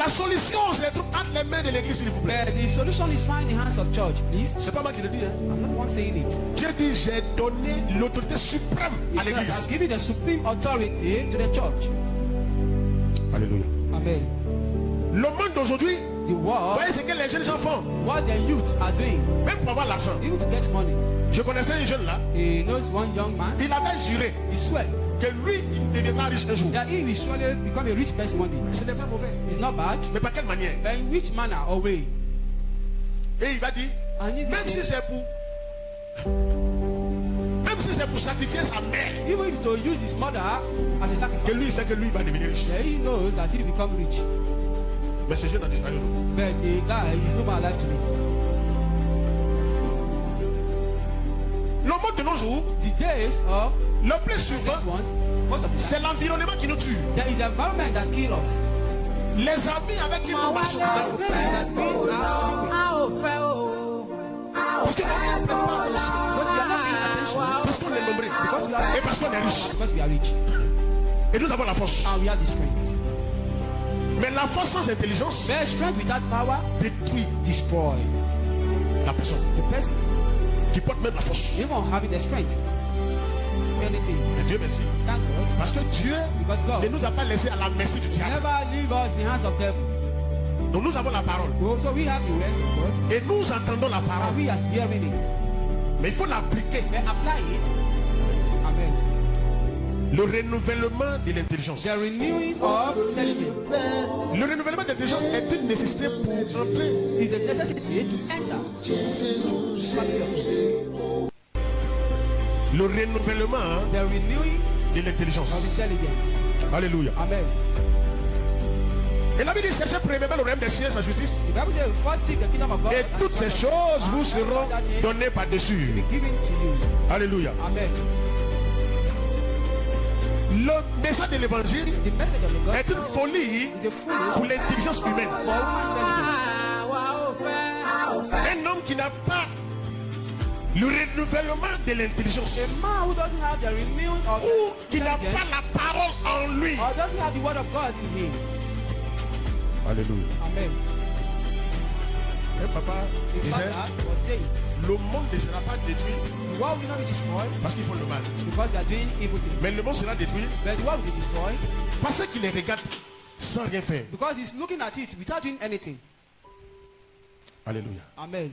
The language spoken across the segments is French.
La solution se trouve entre les mains de l'église, s'il vous plaît. The solution is found in the hands of church, please. C'est pas moi qui le dis. Hein. I'm not the one saying it. Dieu dit, j'ai donné l'autorité suprême à He said, l'église. I've given the supreme authority to the church. Alléluia. Amen. Le monde d'aujourd'hui, The vous world, voyez ce que les jeunes gens font, what the youths are doing, même pour avoir l'argent. even to get money. Je connaissais un jeune là, He knows one young man, il avait juré he swear que lui, il deviendra riche un jour. that he will surely become a rich person one day. Ce n'est pas mauvais. It's not bad, Mais par quelle manière? but in which manner or way? Et il va dire, And if même he si say, c'est pour sacrifier sa mère, even if to use his mother as a que sacrifice, lui, il sait que lui va devenir riche. then he knows that he will become rich. Mais ce jeune a disparu aujourd'hui. But the guy is no more alive today. Le monde de nos jours, The days of le plus the souvent, ones, most of the time, c'est l'environnement qui nous tue. there is environment that kills us. Les amis avec qui nous marchons. Friends that we are with. Parce qu'on ne prend pas attention. Because we are not paying attention. Parce qu'on est nombreux. Because we are Et parce qu'on est riche. because we are rich Et nous avons la force. and we have the strength. Mais la force sans intelligence But strength without power détruit destroy la personne the person. qui porte même la force. Even having the strength. Many Et things. Dieu merci. Thank God. Parce que Dieu Because ne God nous a pas laissé à la merci du diable. never leave us in the hands of devil. Donc nous avons la parole. So we have the words of God Et nous entendons la parole. and we are hearing it. Mais il faut l'appliquer. Then apply it. Amen. Le renouvellement de l'intelligence. The renewing of intelligence Le renouvellement de l'intelligence est une nécessité pour entrer. is a necessity to enter. Le renouvellement The renewing de of l'intelligence. intelligence. Alléluia. Amen. Et la Bible dit cherchez premièrement le royaume des cieux et sa justice. The Bible says, first seek the kingdom of God. Et and toutes his ces righteousness, choses vous and seront all that is données par-dessus. be given to you. Alléluia. Amen. Le message de l'évangile The message of the est une gospel folie is a foolish pour l'intelligence humaine. for human intelligence. Un homme qui n'a pas le renouvellement de l'intelligence, A man who doesn't have the renewing of ou qui n'a intelligence pas la parole en lui. or doesn't have the word of God in him. Alléluia. Amen. Et papa The disait, father was saying, le monde ne sera pas détruit the world will not be destroyed parce qu'ils font le mal. because they are doing evil things. Mais le monde sera détruit But the world will be destroyed parce qu'il les regarde sans rien faire. because he's looking at it without doing anything. Alléluia. Amen.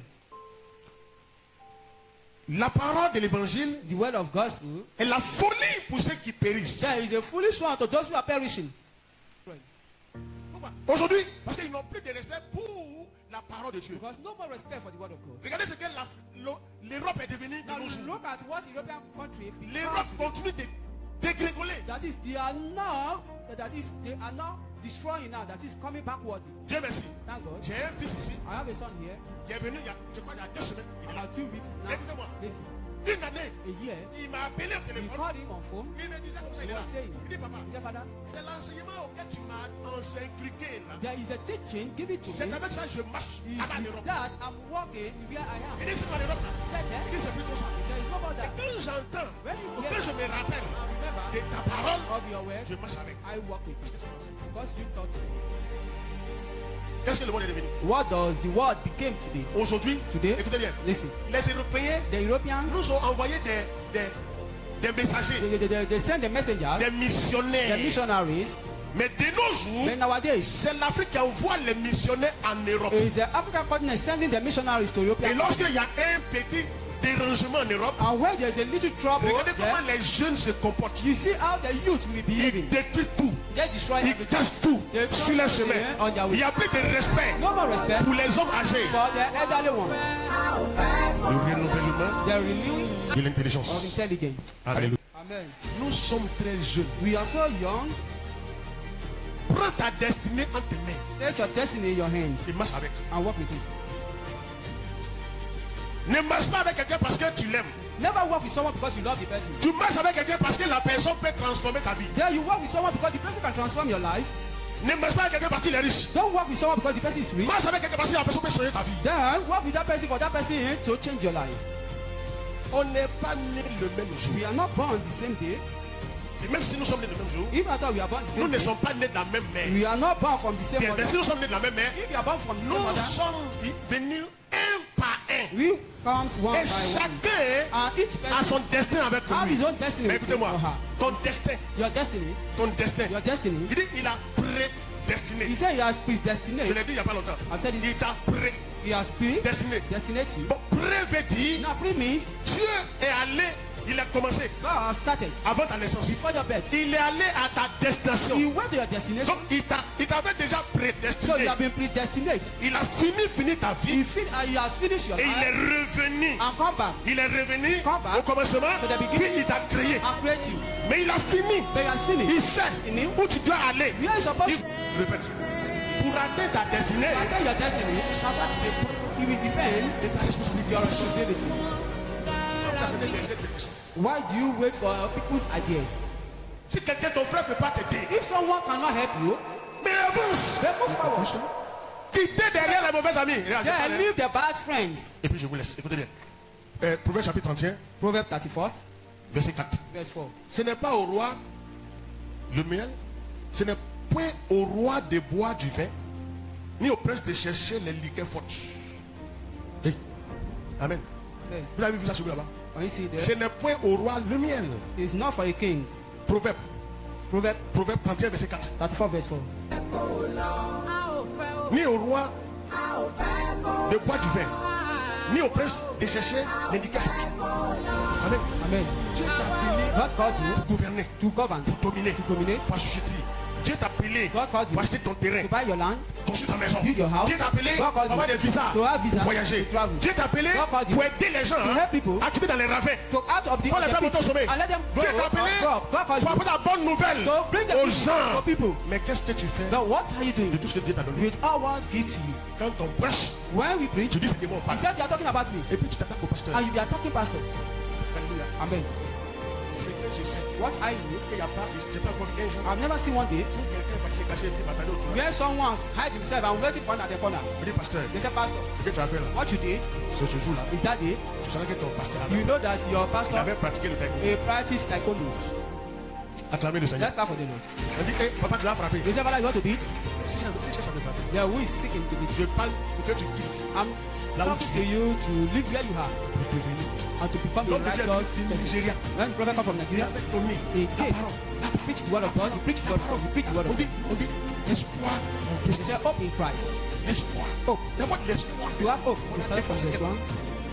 La parole de l'évangile The word of gospel, est la folie pour ceux qui périssent. there is a foolish one to those who are perishing. Pourquoi? Aujourd'hui, parce qu'ils n'ont plus de respect pour la parole de Dieu. Because no more respect for the word of God. Regardez ce que l'Europe est devenue de Now nos jours. look at what European country L'Europe continue de dégringoler. that is they are now destroying now, that is coming backward. Dieu merci. Thank God. J'ai un fils ici I have a son here qui est venu je crois, il y a 2 semaines. Il est là. about 2 weeks now. Écoutez-moi. Listen, Une année, a year, il m'a appelé au we téléphone. called him on phone. Il me disait comme ça, il He est là. was saying, Il dit papa, he said, Father, c'est l'enseignement auquel tu m'as inculqué là. there is a teaching given to C'est me. avec ça que je marche Is à with l'Europe. that I'm walking where I am. Il dit c'est pas l'Europe là. He said Il that. dit c'est plutôt ça. He said, it's not about Et that. quand j'entends, When you ou hear quand je me rappelle remember de ta parole, of your word, je marche avec. I walk with it. Because you taught me. Qu'est-ce que le monde est devenu? What does the world became today? Aujourd'hui, Today, écoutez bien, listen, les Européens the Europeans, nous ont envoyé des messagers, they send the messengers, des the missionnaires. missionaries. Mais de nos jours, But nowadays, c'est l'Afrique qui envoie les missionnaires en Europe. is the African continent sending the missionaries to Europe. Et lorsqu'il y a un petit dérangement en Europe, And where there's a little trouble, regardez there, comment les jeunes se comportent. you see how the youth will be Ils behaving. détruisent tout. They destroy Ils everything. cassent tout They sur leur chemin. on their Il way. n'y a plus de respect No more respect pour les hommes âgés. for the elderly one. Le renouvellement The renewing de of l'intelligence. intelligence. Alléluia. Amen. Nous sommes très jeunes. We are so young. Prends ta destinée entre tes mains Take your destiny in your hands et marche avec. and walk with it. Ne marche pas avec quelqu'un parce que tu l'aimes. Never walk with someone because you love the person. Tu marches avec quelqu'un parce que la personne peut transformer ta vie. There you walk with someone because the person can transform your life. Ne marche pas avec quelqu'un parce qu'il est riche. Don't walk with someone because the person is rich. Marche avec quelqu'un parce que la personne peut changer ta vie. Then walk with that person for that person to change your life. On n'est pas né le même jour. We are not born the same day. Et même si nous sommes nés le même jour, If I thought we are born the nous same ne day, sommes pas nés de la même mère. we are not born from the same Bien, mais mother. si nous sommes nés de la même mère, If we are born from the same nous mother, sommes venus un par un. we comes one Et by one. chacun And each a person son destin avec have lui. his own destiny. Mais with him écoutez-moi, or her. ton destin, Your destiny, ton destin. your destiny. Il dit, il a prédestiné. He said he has Je l'ai predestinated. dit il n'y a pas longtemps. I've said it. Il t'a He has prédestiné. predestinated you. Bon, prévédi, Now, pre means Dieu est allé, il a commencé God has started avant ta naissance. before your birth. Il est allé à ta destination. You went to your destination, Donc il t'avait déjà so you prédestiné. have been predestinated. Il a fini ta vie He has finished your et il est life revenu. and come back Il est revenu Come back au commencement, to the beginning. puis il t'a créé. and create you. Mais il a fini. But he has finished. Il sait In him, où tu dois aller. where you supposed Il to répète. Pour atteindre ta destinée, attain your destiny, ça va dépendre it will depend de ta responsabilité. your responsibility. Donc, tu as donné les aides. Why do you wait for people's idea? Si quelqu'un, ton frère, ne peut pas t'aider, If someone cannot help you, mais avance. then move forward. Quittez derrière les mauvais amis. Regarde, je Then parle. leave the bad friends. Et puis je vous laisse. Écoutez bien. Proverbe chapitre 31, Proverbs 31st, verset 4. verse 4. Ce n'est pas au roi le miel, ce n'est point au roi de boire du vin, ni au prince de chercher les liqueurs fortes. Hey. Amen. Hey, Vous avez vu ça sur là-bas? can you see Ce there? n'est point au roi le miel. It's not for a king. Proverbe, Proverbs Proverbe 31, verset 4. 34, verse 4. Ni au roi de boire du vin, ni au prince de chercher les liqueurs fortes. Amen. Amen. Dieu t'a appelé God called you pour gouverner, to govern, pour dominer, to dominate, pour assujettir. Dieu t'a appelé God called pour you acheter ton terrain, to buy your land, construire ta maison. build your house. Dieu t'a appelé God pour called avoir you des visas, to have visa, pour voyager. to travel. Dieu t'a appelé God called you pour aider les gens to help people, à quitter dans les ravins. to out of the, Pour les faire monter au sommet. and let them go. Dieu t'a appelé God called pour you apporter la bonne nouvelle to bring the aux people, gens. to people. Mais qu'est-ce que tu fais But what are you de doing tout ce que Dieu t'a donné? with all what He to you? Quand on prêche, When we preach, tu dis c'est des mots He said they are talking about me, et puis tu t'attaques au pasteur. and you be attacking pastor. Alléluia. Amen. C'est que je sais What I know, qu'il n'y a pas, j'ai pas encore un jour I've never seen one day où quelqu'un va se cacher et puis m'attendre au tournoi. where someone hide himself and waiting for at the corner. Je dis pasteur, They say, Pastor, ce que tu as fait là, what you did c'est ce jour-là. is that day Tu savais que ton pasteur you avait, know that your il pastor avait pratiqué le taekwondo. practice taekwondo. Acclamez le Seigneur. Let's start for the Lord. On dit, hey, papa, tu l'as frappé. They say, Father, you want to beat? Si je cherche à me frapper, Yeah, who is sick in the beat? je parle pour que tu quittes I'm Là où talking tu to es. you to live where you are pour devenir. and to become a L'homme de Dieu righteous est venu du person. Nigeria. When the prophet come from Il Nigeria, avait donné he la came, parole. he preached the word of God, he preached the word of God, he preached the word On of dit, God. on dit, espoir en He Christ. said, hope in Christ. Espoir. Hope. D'avoir de l'espoir. You have hope. We start from verse 1.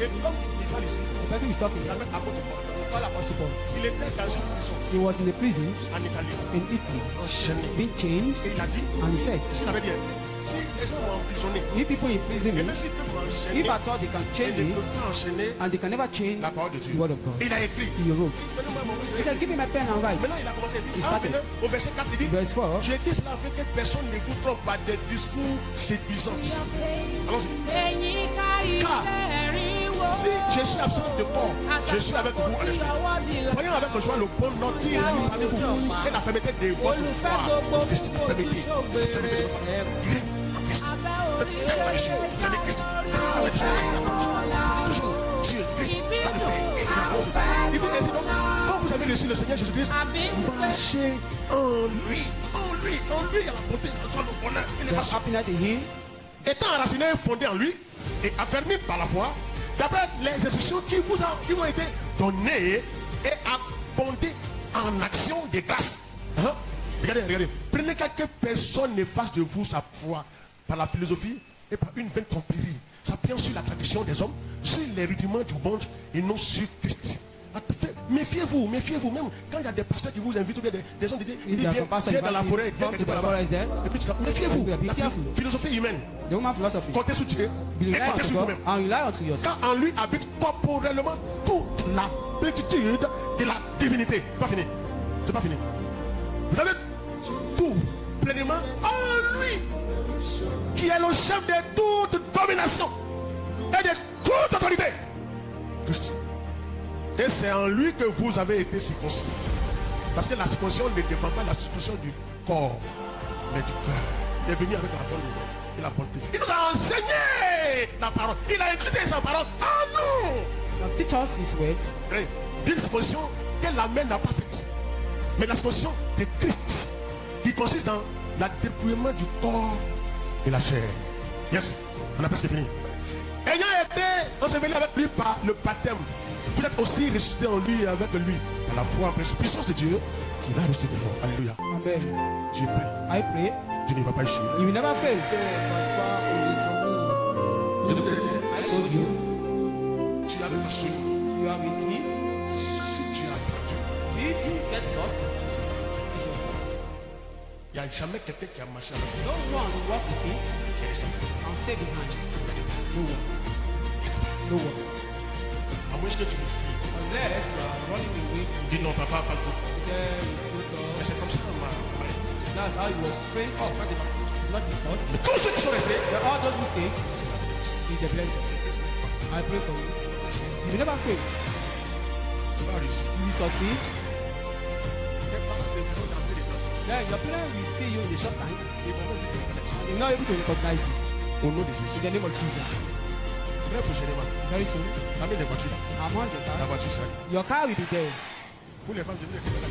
Et l'homme qui parle ici, The person who is talking il is avait apôtre Paul. called Apostle Paul. Il était dans une prison He was in the prison en Italie, in Italy, enchaîné. being chained, Et il a dit, and he said, ce qu'il avait dit, si les gens m'ont emprisonné, if people imprison et même me, s'ils peuvent m'enchaîner, if I thought they can ils change ne me, peuvent pas enchaîner and they can never change la parole de Dieu. the word of God. Et il a écrit. He wrote. Donnez-moi mon He said, give me my pen and write. Maintenant, il a commencé à Il dire, started. au verset 4, il dit, Verse 4. j'ai dit cela afin que personne ne vous trompe par des discours séduisants. Allons-y. Car si je suis absent de corps, je suis avec vous en esprit. Voyons avec joie le bon nom qui est parmi vous et la fermeté de votre foi en Christ. La fermeté de votre foi. Il est en Christ. Le ferme là-dessus. Vous avez Christ. Toujours sur Christ. Tu dois le faire. Il vous dit donc, quand vous avez reçu le Seigneur Jésus-Christ, marchez en lui. En lui. En lui, il y a la beauté, la joie, le bonheur et There's l'élévation. happiness in him. Étant enraciné et fondé en lui et affermi par la foi, d'après les instructions qui vous ont été données et abondées en action de grâce. Hein? Regardez. Prenez que personne ne fasse de vous sa foi par la philosophie et par une vaine tromperie, s'appuyant sur la tradition des hommes, sur les rudiments du monde et non sur Christ. Méfiez-vous, même quand il y a des pasteurs qui vous invitent ou bien des gens qui disent If there's some pastor viens dans la inviting forêt, you, viens come to quelque the part là-bas. forest there. Et puis tu dis, méfiez-vous, Be la careful. philosophie humaine, The human philosophy. comptez sur Dieu Be et rely comptez unto sur God vous-même. and rely unto yourself. Car en lui habite corporellement toute la plénitude de la divinité. C'est pas fini. C'est pas fini. Vous avez tout pleinement en lui, qui est le chef de toute domination et de toute autorité. Christ. Et c'est en lui que vous avez été circoncis. Parce que la circoncision ne dépend pas de la circoncision du corps, mais du cœur. Il est venu avec la bonne nouvelle et la bonté. Il nous a enseigné la parole. Il a écrit sa parole en nous. Now teach us his words. D'une disposition que la main n'a pas faite. Mais la circoncision de Christ, qui consiste dans le dépouillement du corps et la chair. Yes, on a presque fini. Ayant été enseveli avec lui par le baptême, vous êtes aussi ressuscité en lui et avec lui, par la foi en la puissance de Dieu, qui va ressusciter de l'homme. Alléluia. Amen. J'ai prié. I pray. Dieu ne va pas échouer. You will never fail. I told you. Tu as reçu. You are with me. Si tu as perdu, If you get lost, it's your fault. il n'y a jamais quelqu'un qui a marché avec No one will walk with you qui est resté. and stay behind. No one. No one. À moins que tu me fuis. Unless you are running away from Dis non, papa, pas le tout. he said it's too Mais tough. c'est comme ça qu'on m'a parlé. That's how he was praying up. Pas de ma faute. It's not his fault. Mais tous ceux qui sont restés, All those mistakes is the blessing. I pray for you. You will never fail. tu vas réussir. You will succeed. Tes parents devront t'enlever les dents. Then your parents will see you in a short time. Ils vont même te reconnaître. They're not able to recognize you. Au nom de In Jésus. the name of Jesus. Très prochainement, Very soon, amène les voitures là. amongst the La cars, voiture sera là. your car will be there. Pour les femmes, je vais les faire là.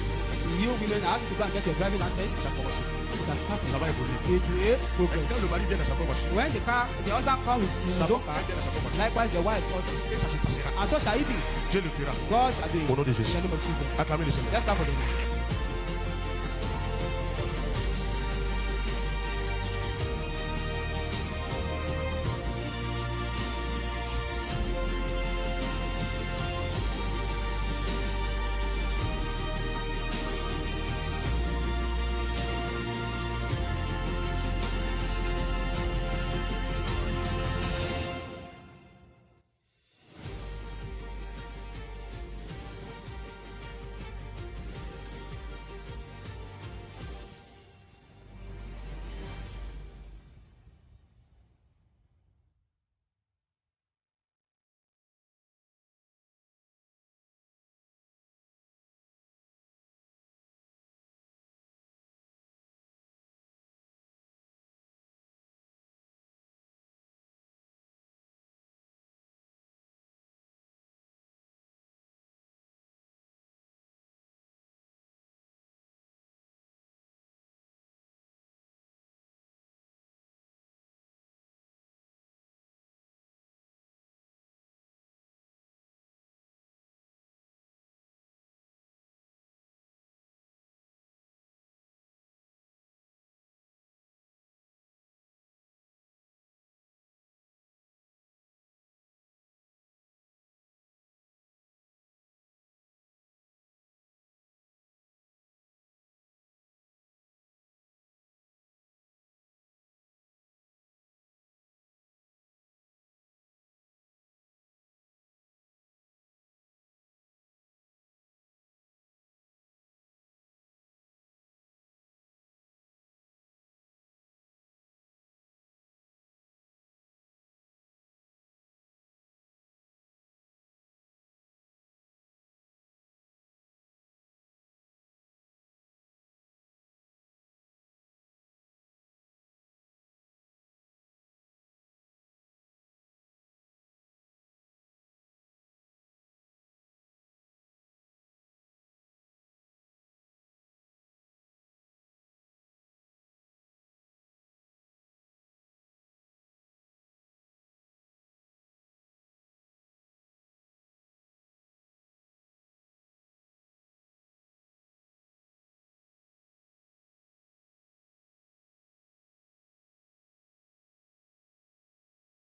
You women have to go and get your driving license. Ça a commencé. It has started. Ça va évoluer. It will Et progress. quand le mari vient dans sa propre voiture, When the husband comes with his sa own femme car, vient dans sa propre voiture. likewise your wife also. Et ça se passera. And so shall it be. Dieu le fera. God shall do it. Au nom de In Jésus. the name of Jesus. Acclamez le Seigneur. Let's start for them.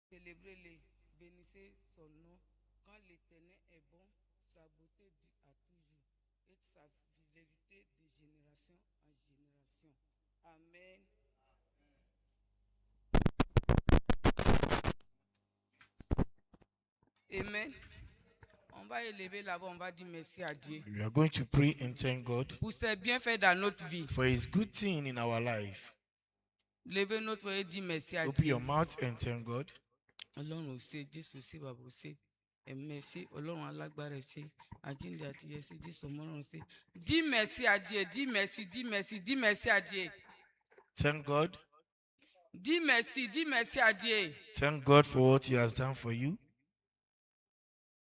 Célébrez-les, bénissez son nom, quand l'Éternel est bon, sa beauté dure à toujours, et sa fidélité de génération en génération. Amen. Amen. On va élever là-bas, on va dire merci à Dieu We are going to pray and thank God pour ses bienfaits dans notre vie. for His good thing in our life. Levez notre voix et dis merci à Open Dieu. your mouth and thank God. Ọlọ́run ò ṣe Jésù sí bàbá ò ṣe ẹ̀mí ṣe Ọlọ́run alágbára ṣe àjíǹde àti ẹ̀sìn Jésù ọmọlọ́run ṣe dí mẹ́sì àdìẹ dí mẹ́sì dí mẹ́sì dí mẹ́sì àdìẹ Thank God. dí mẹ́sì àdìẹ Thank God for what He has done for you.